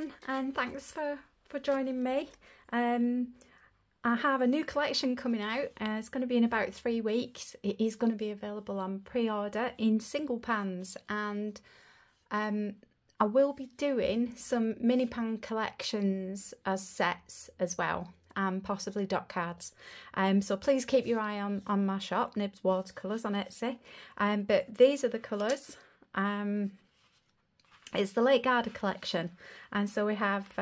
everyone, and thanks for joining me. I have a new collection coming out. It's going to be in about 3 weeks. It is going to be available on pre-order in single pans, and I will be doing some mini pan collections as sets as well, and possibly dot cards. So please keep your eye on my shop, Nibs Watercolours on Etsy. But these are the colours. It's the Lake Garda collection, and so we have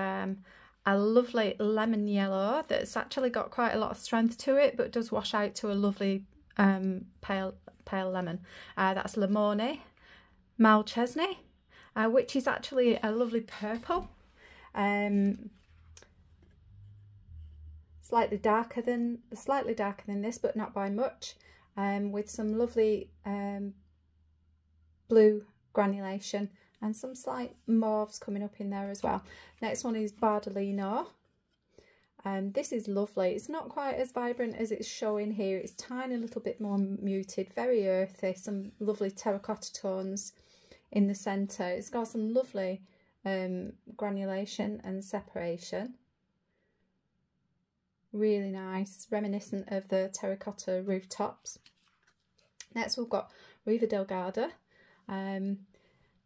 a lovely lemon yellow that's actually got quite a lot of strength to it, but does wash out to a lovely pale lemon. That's Limone, Malchesney, which is actually a lovely purple, slightly darker than this, but not by much, with some lovely blue granulation and some slight mauves coming up in there as well. Next one is Bardolino. This is lovely. It's not quite as vibrant as it's showing here. It's tiny little bit more muted, very earthy, some lovely terracotta tones in the centre. It's got some lovely granulation and separation. Really nice, reminiscent of the terracotta rooftops. Next we've got Riva del Garda.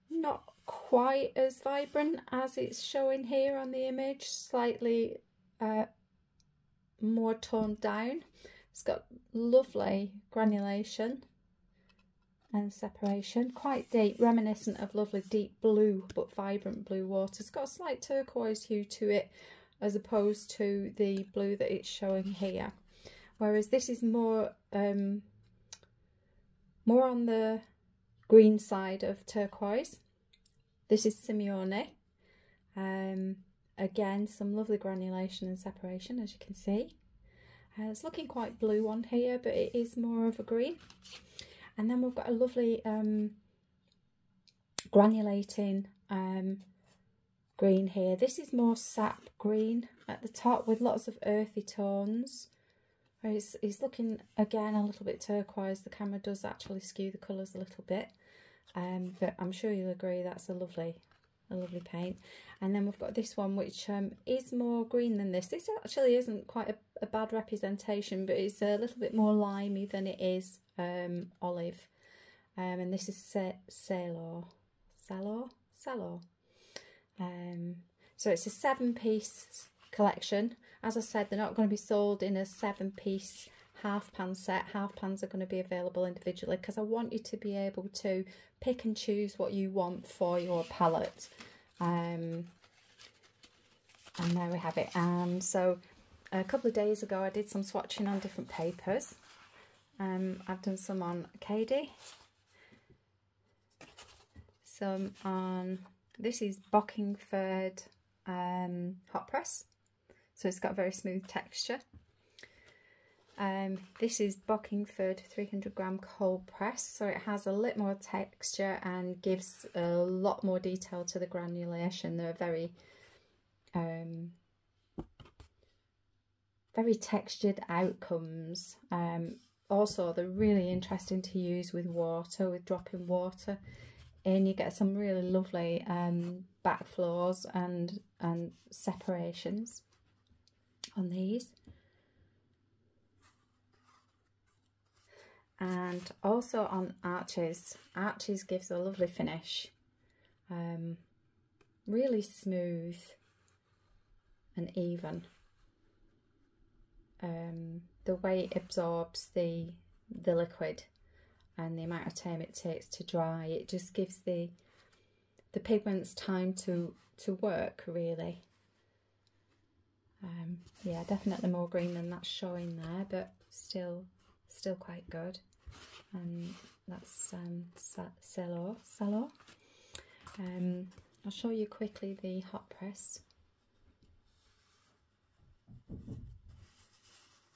Not quite as vibrant as it's showing here on the image, slightly more toned down. It's got lovely granulation and separation, quite deep, reminiscent of lovely deep blue but vibrant blue water. It's got a slight turquoise hue to it as opposed to the blue that it's showing here, whereas this is more on the green side of turquoise. This is Simeone. Again, some lovely granulation and separation, as you can see. It's looking quite blue on here, but it is more of a green. And then we've got a lovely granulating green here. This is more sap green at the top with lots of earthy tones. It's looking again a little bit turquoise. The camera does actually skew the colours a little bit, but I'm sure you'll agree that's a lovely paint. And then we've got this one, which is more green than this. This actually isn't quite a bad representation, but it's a little bit more limey than it is olive. And this is Salor. So it's a 7-piece collection. As I said, they're not going to be sold in a 7-piece half pan set. Half pans are going to be available individually because I want you to be able to pick and choose what you want for your palette. And there we have it. So a couple of days ago I did some swatching on different papers. I've done some on Cady, some on, this is Bockingford hot press, so it's got a very smooth texture. This is Bockingford 300g cold press, so it has a little more texture and gives a lot more detail to the granulation. They're very textured outcomes. Also, they're really interesting to use with water, with dropping water in. You get some really lovely backflows and separations on these. And also on Arches. Arches gives a lovely finish, really smooth and even. The way it absorbs the liquid and the amount of time it takes to dry, it just gives the pigments time to work, really. Yeah, definitely more green than that's showing there, but still quite good. And that's Salor. I'll show you quickly the hot press.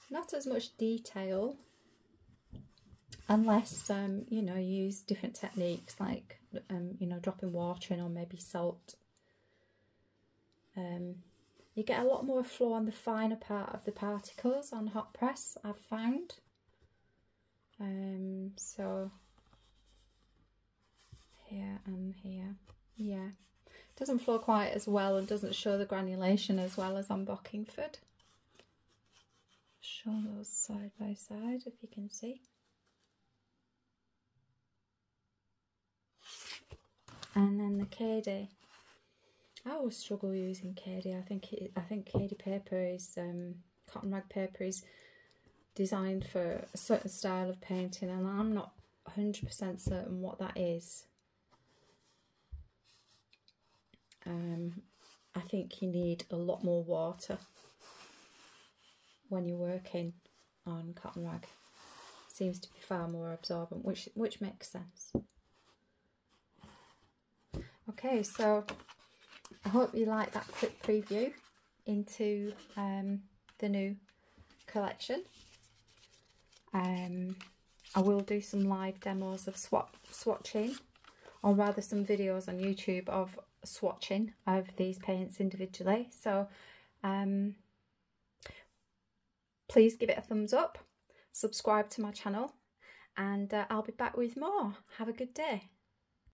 Not as much detail, unless you know, you use different techniques like you know, dropping water in or maybe salt. You get a lot more flow on the finer part of the particles on hot press, I've found. So here and here, yeah, Doesn't flow quite as well and doesn't show the granulation as well as on Bockingford. Show those side by side if you can see. And then the KD. I always struggle using KD. I think KD paper is cotton rag paper is designed for a certain style of painting, and I'm not 100% certain what that is. I think you need a lot more water when you're working on cotton rag. Seems to be far more absorbent, which makes sense. Okay, so I hope you like that quick preview into the new collection. I will do some live demos of swatching, or rather some videos on YouTube of swatching of these paints individually. So please give it a thumbs up, subscribe to my channel, and I'll be back with more. Have a good day.